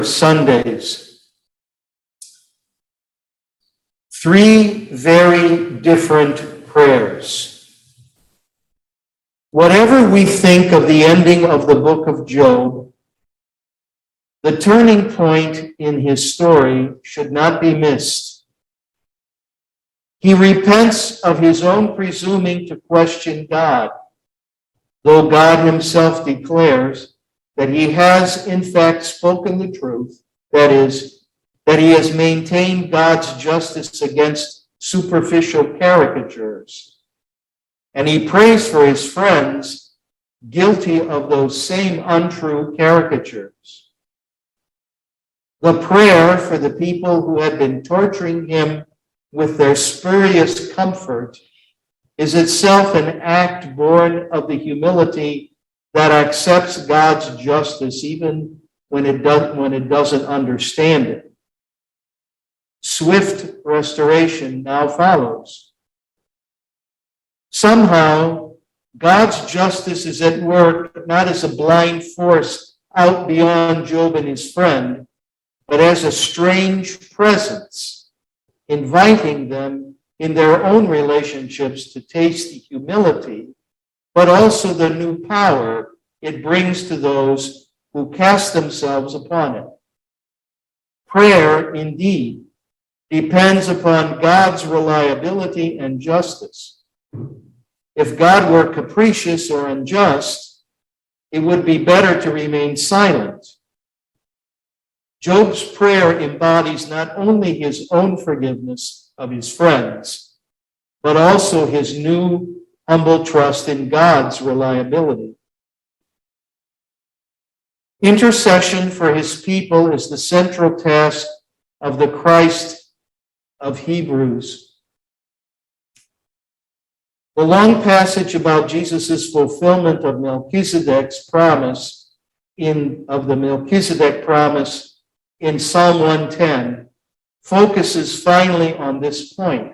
Sundays. Three very different prayers. Whatever we think of the ending of the book of Job, the turning point in his story should not be missed. He repents of his own presuming to question God, though God himself declares that he has in fact spoken the truth, that is, that he has maintained God's justice against superficial caricatures. And he prays for his friends guilty of those same untrue caricatures. The prayer for the people who had been torturing him with their spurious comfort is itself an act born of the humility that accepts God's justice even when it doesn't understand it. Swift restoration now follows. Somehow, God's justice is at work not as a blind force out beyond Job and his friend, but as a strange presence, inviting them in their own relationships to taste the humility, but also the new power it brings to those who cast themselves upon it. Prayer, indeed, depends upon God's reliability and justice. If God were capricious or unjust, it would be better to remain silent. Job's prayer embodies not only his own forgiveness of his friends, but also his new humble trust in God's reliability. Intercession for his people is the central task of the Christ of Hebrews. The long passage about Jesus' fulfillment of Melchizedek's promise in Psalm 110 focuses finally on this point.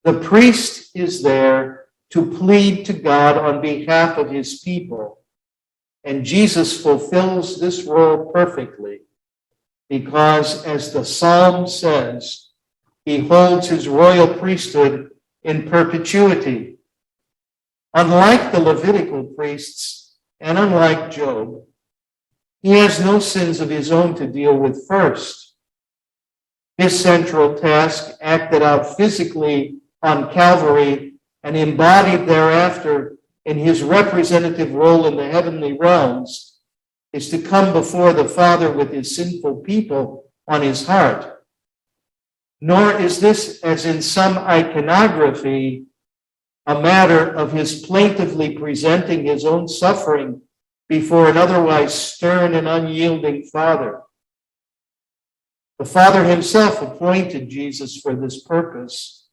The priest is there to plead to God on behalf of his people, and Jesus fulfills this role perfectly because, as the psalm says, he holds his royal priesthood in perpetuity. Unlike the Levitical priests and unlike Job, he has no sins of his own to deal with first. His central task, acted out physically on Calvary and embodied thereafter in his representative role in the heavenly realms, is to come before the Father with his sinful people on his heart. Nor is this, as in some iconography, a matter of his plaintively presenting his own suffering before an otherwise stern and unyielding Father. The Father himself appointed Jesus for this purpose,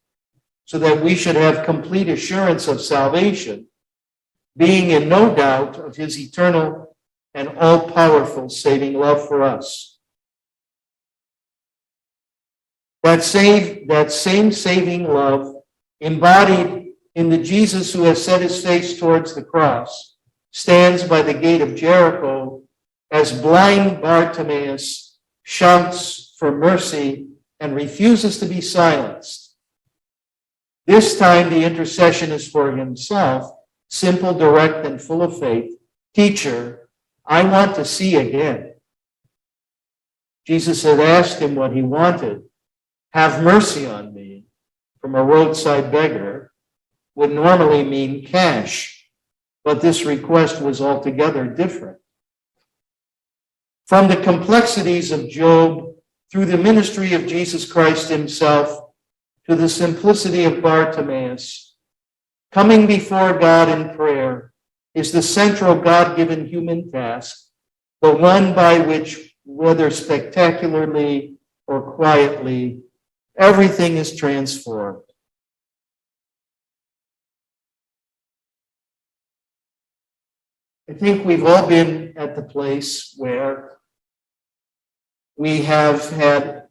so that we should have complete assurance of salvation, being in no doubt of his eternal and all-powerful saving love for us. That same saving love, embodied in the Jesus who has set his face towards the cross, stands by the gate of Jericho as blind Bartimaeus shouts for mercy and refuses to be silenced. This time the intercession is for himself, simple, direct, and full of faith. Teacher, I want to see again. Jesus had asked him what he wanted. Have mercy on me, from a roadside beggar, would normally mean cash, but this request was altogether different. From the complexities of Job, through the ministry of Jesus Christ himself, to the simplicity of Bartimaeus, coming before God in prayer is the central God-given human task, the one by which, whether spectacularly or quietly, everything is transformed. I think we've all been at the place where we have had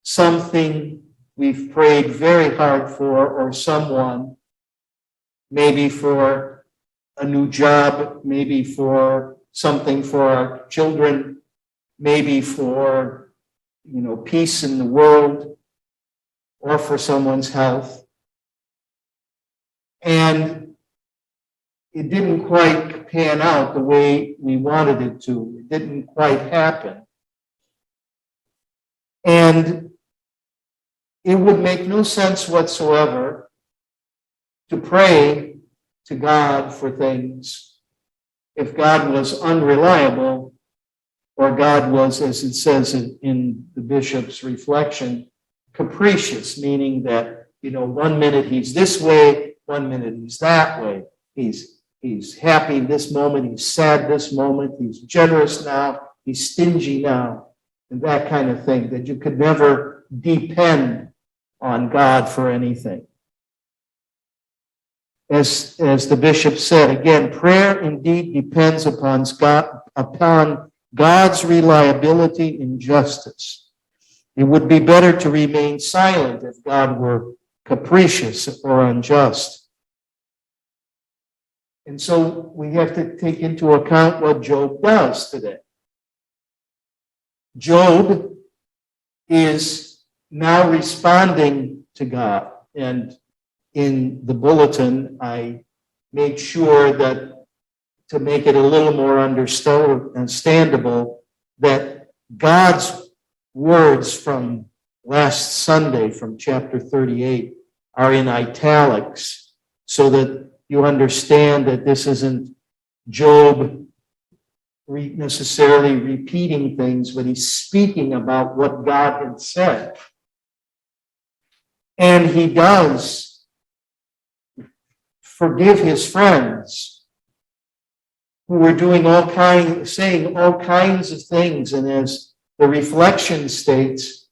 something we've prayed very hard for, or someone, maybe for a new job, maybe for something for our children, maybe for, peace in the world or for someone's health. And it didn't quite pan out the way we wanted it to. It didn't quite happen. And it would make no sense whatsoever to pray to God for things if God was unreliable, or God was, as it says in the bishop's reflection, capricious, meaning that, 1 minute he's this way, 1 minute he's that way. He's happy this moment, he's sad this moment, he's generous now, he's stingy now, and that kind of thing, that you could never depend on God for anything. As the bishop said, again, prayer indeed depends upon God's reliability and justice. It would be better to remain silent if God were capricious or unjust. And so we have to take into account what Job does today. Job is now responding to God. And in the bulletin, I made sure that to make it a little more understandable, that God's words from last Sunday, from chapter 38, are in italics, so that you understand that this isn't Job necessarily repeating things, but he's speaking about what God had said. And he does forgive his friends who were saying all kinds of things. And as the reflection states,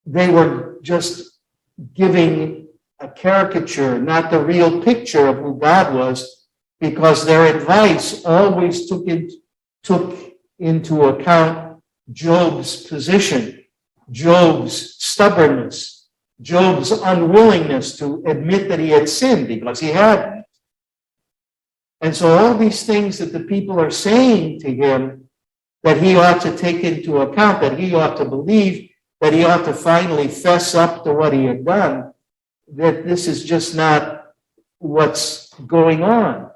they were just giving a caricature, not the real picture of who God was, because their advice always took into account Job's position, Job's stubbornness, Job's unwillingness to admit that he had sinned, because he hadn't. And so all these things that the people are saying to him that he ought to take into account, that he ought to believe, that he ought to finally fess up to what he had done, that this is just not what's going on.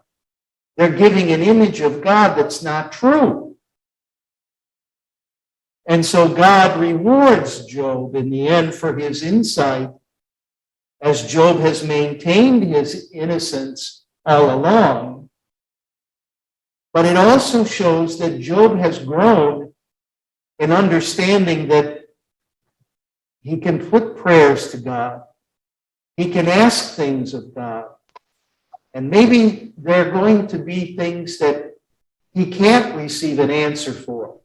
They're giving an image of God that's not true. And so God rewards Job in the end for his insight, as Job has maintained his innocence all along. But it also shows that Job has grown in understanding that he can put prayers to God. He can ask things of God. And maybe there are going to be things that he can't receive an answer for,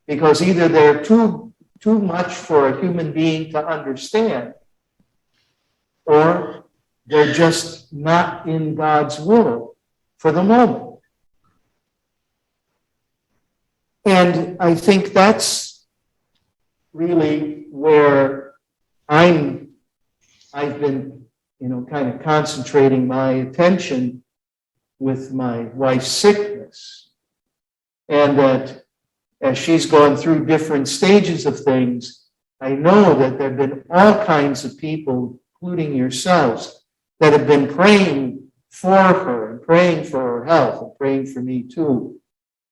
because either they're too much for a human being to understand, or they're just not in God's will for the moment. And I think that's really where I've been, kind of concentrating my attention with my wife's sickness. And that as she's gone through different stages of things, I know that there have been all kinds of people, including yourselves, that have been praying for her and praying for her health and praying for me too,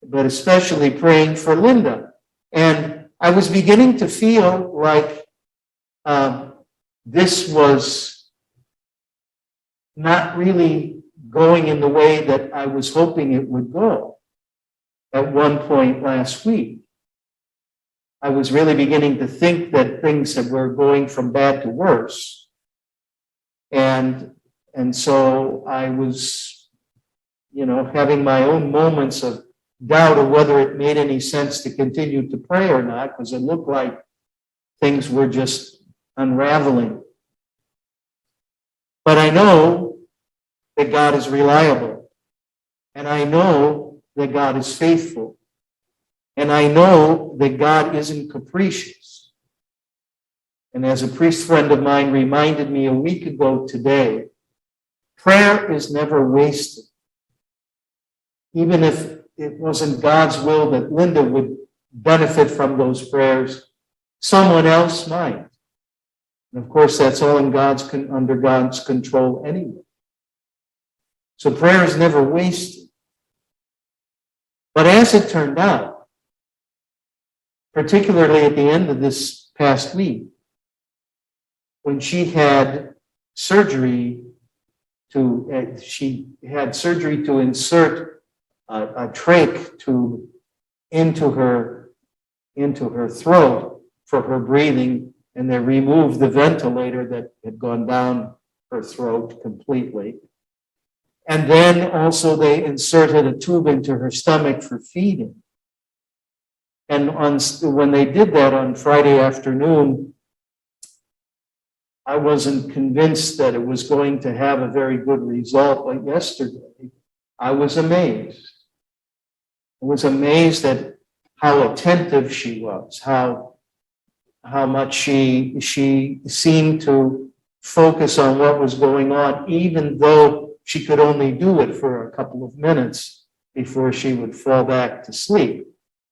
but especially praying for Linda. And I was beginning to feel like this was not really going in the way that I was hoping it would go at one point last week. I was really beginning to think that things were going from bad to worse. And so I was, having my own moments of doubt of whether it made any sense to continue to pray or not, because it looked like things were just unraveling. But I know that God is reliable, and I know that God is faithful, and I know that God isn't capricious. And as a priest friend of mine reminded me a week ago today, prayer is never wasted. Even if it wasn't God's will that Linda would benefit from those prayers, someone else might. And of course, that's all in under God's control anyway. So prayer is never wasted. But as it turned out, particularly at the end of this past week, when she had surgery to insert a trach tube into her throat for her breathing, and they removed the ventilator that had gone down her throat completely. And then also they inserted a tube into her stomach for feeding. And when they did that on Friday afternoon, I wasn't convinced that it was going to have a very good result. But yesterday, I was amazed. I was amazed at how attentive she was, how much she seemed to focus on what was going on, even though she could only do it for a couple of minutes before she would fall back to sleep.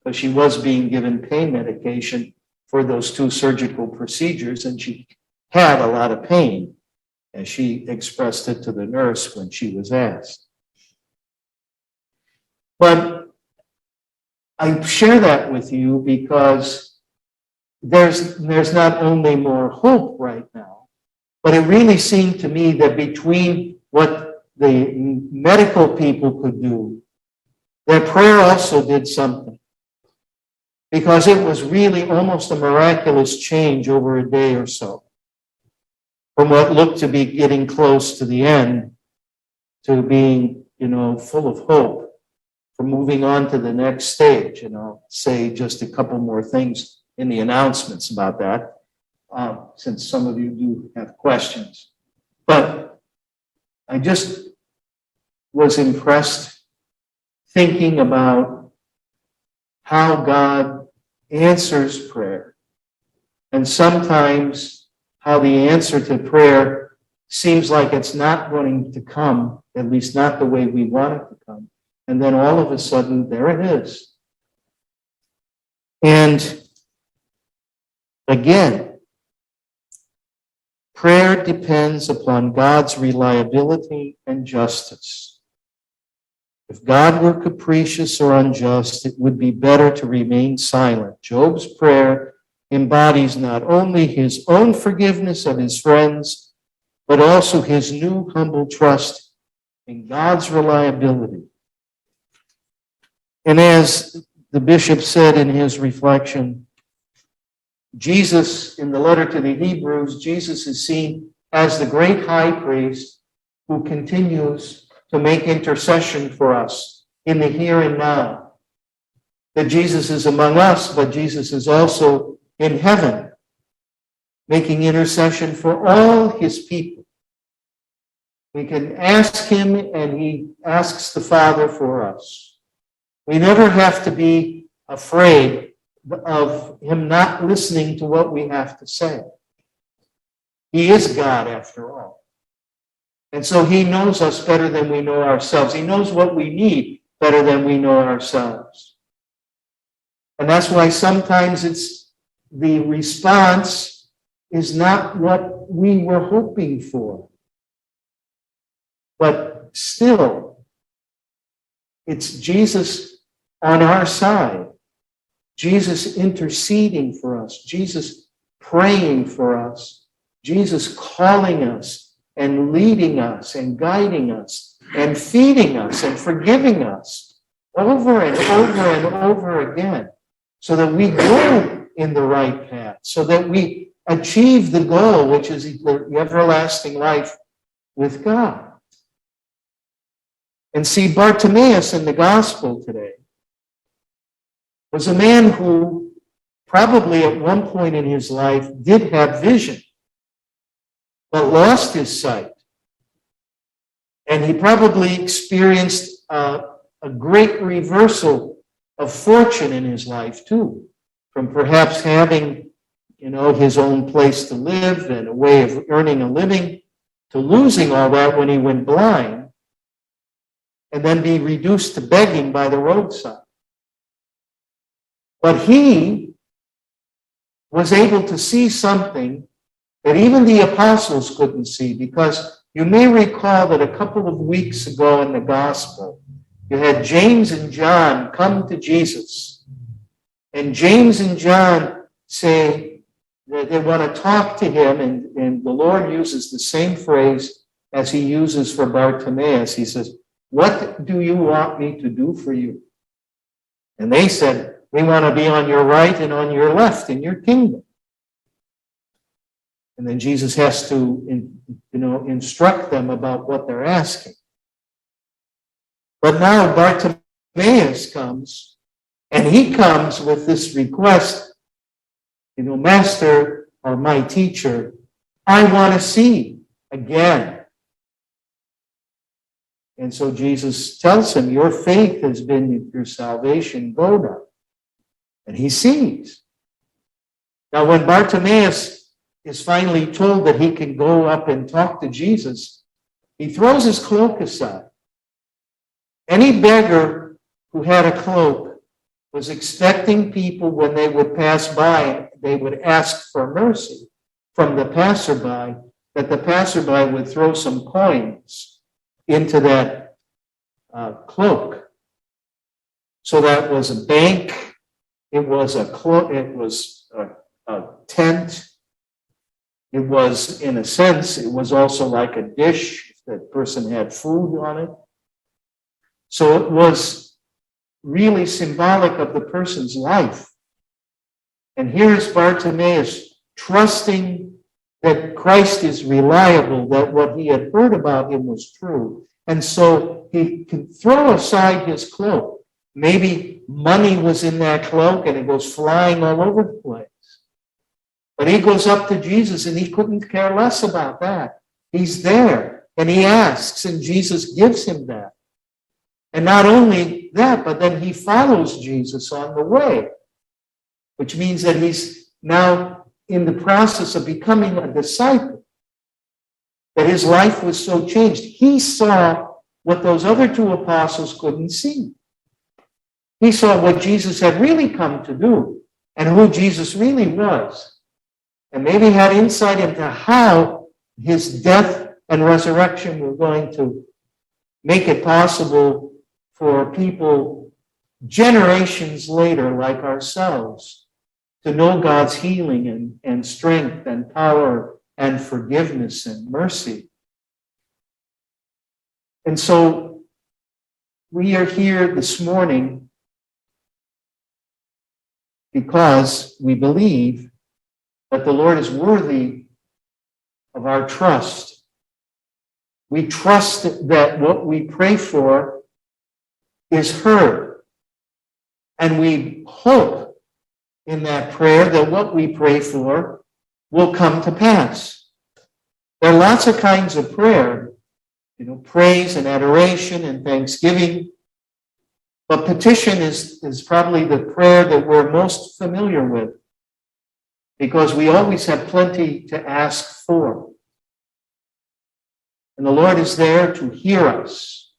But she was being given pain medication for those 2 surgical procedures, and she had a lot of pain, as she expressed it to the nurse when she was asked. But I share that with you because there's not only more hope right now, but it really seemed to me that between what the medical people could do, that prayer also did something. Because it was really almost a miraculous change over a day or so. From what looked to be getting close to the end to being, full of hope for moving on to the next stage. And I'll say just a couple more things in the announcements about that, since some of you do have questions. But I just was impressed thinking about how God answers prayer, and sometimes how the answer to prayer seems like it's not going to come, at least not the way we want it to come. And then all of a sudden, there it is. And again, prayer depends upon God's reliability and justice. If God were capricious or unjust, it would be better to remain silent. Job's prayer embodies not only his own forgiveness of his friends, but also his new humble trust in God's reliability. And as the bishop said in his reflection, Jesus, in the letter to the Hebrews, Jesus is seen as the great high priest who continues to make intercession for us in the here and now. That Jesus is among us, but Jesus is also in heaven, making intercession for all his people. We can ask him, and he asks the Father for us. We never have to be afraid of him not listening to what we have to say. He is God, after all. And so he knows us better than we know ourselves. He knows what we need better than we know ourselves. And that's why sometimes the response is not what we were hoping for. But still, it's Jesus on our side. Jesus interceding for us. Jesus praying for us. Jesus calling us and leading us and guiding us and feeding us and forgiving us over and over and over again, so that we go in the right path, so that we achieve the goal, which is the everlasting life with God. And see, Bartimaeus in the gospel today was a man who probably at one point in his life did have vision, but lost his sight. And he probably experienced a great reversal of fortune in his life too, from perhaps having, his own place to live and a way of earning a living, to losing all that when he went blind, and then be reduced to begging by the roadside. But he was able to see something that even the apostles couldn't see, because you may recall that a couple of weeks ago in the gospel, you had James and John come to Jesus. And James and John say that they want to talk to him, and the Lord uses the same phrase as he uses for Bartimaeus. He says, "What do you want me to do for you?" And they said, "We want to be on your right and on your left in your kingdom." And then Jesus has to, instruct them about what they're asking. But now Bartimaeus comes, and he comes with this request, "Master, or my teacher, I want to see again." And so Jesus tells him, "Your faith has been your salvation. Go now." And he sees. Now, when Bartimaeus is finally told that he can go up and talk to Jesus, he throws his cloak aside. Any beggar who had a cloak was expecting people, when they would pass by, they would ask for mercy from the passerby, that the passerby would throw some coins into that cloak. So that was a bank, it was a cloak, it was a tent. It was, in a sense, it was also like a dish if that person had food on it. So it was really symbolic of the person's life. And here's Bartimaeus trusting that Christ is reliable, that what he had heard about him was true. And so he can throw aside his cloak. Maybe money was in that cloak and it goes flying all over the place. But he goes up to Jesus and he couldn't care less about that. He's there and he asks, and Jesus gives him that. And not only that, but then he follows Jesus on the way, which means that he's now in the process of becoming a disciple, that his life was so changed. He saw what those other two apostles couldn't see. He saw what Jesus had really come to do and who Jesus really was. And maybe had insight into how his death and resurrection were going to make it possible for people generations later, like ourselves, to know God's healing and strength and power and forgiveness and mercy. And so we are here this morning because we believe that the Lord is worthy of our trust. We trust that what we pray for is heard. And we hope in that prayer that what we pray for will come to pass. There are lots of kinds of prayer, praise and adoration and thanksgiving. But petition is probably the prayer that we're most familiar with, because we always have plenty to ask for. And the Lord is there to hear us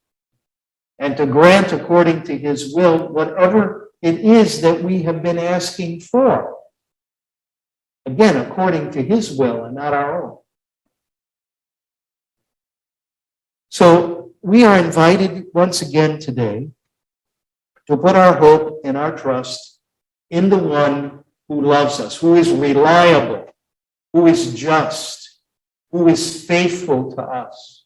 and to grant according to his will whatever it is that we have been asking for. Again, according to his will and not our own. So we are invited once again today to put our hope and our trust in the one who loves us, who is reliable, who is just, who is faithful to us.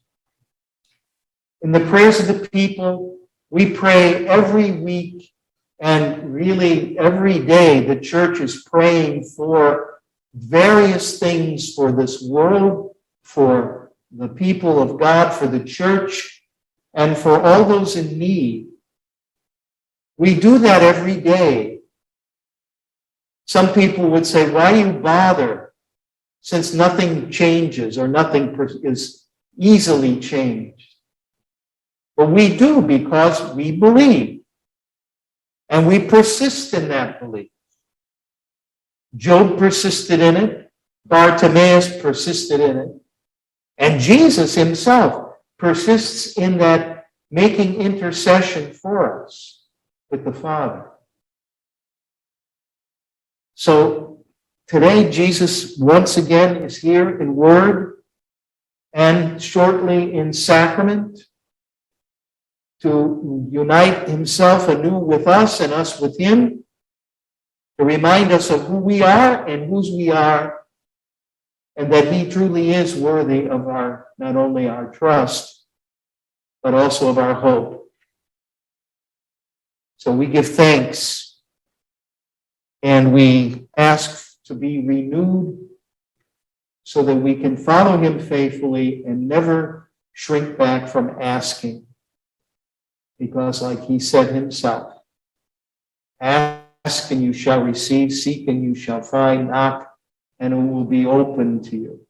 In the prayers of the people, we pray every week, and really every day the church is praying for various things for this world, for the people of God, for the church, and for all those in need. We do that every day. Some people would say, why do you bother, since nothing changes or nothing is easily changed? But we do, because we believe, and we persist in that belief. Job persisted in it, Bartimaeus persisted in it, and Jesus himself persists in that, making intercession for us with the Father. So today, Jesus once again is here in word and shortly in sacrament to unite himself anew with us and us with him, to remind us of who we are and whose we are, and that he truly is worthy of our, not only our trust, but also of our hope. So we give thanks and we ask to be renewed so that we can follow him faithfully and never shrink back from asking. Because like he said himself, ask and you shall receive, seek and you shall find, knock and it will be open to you.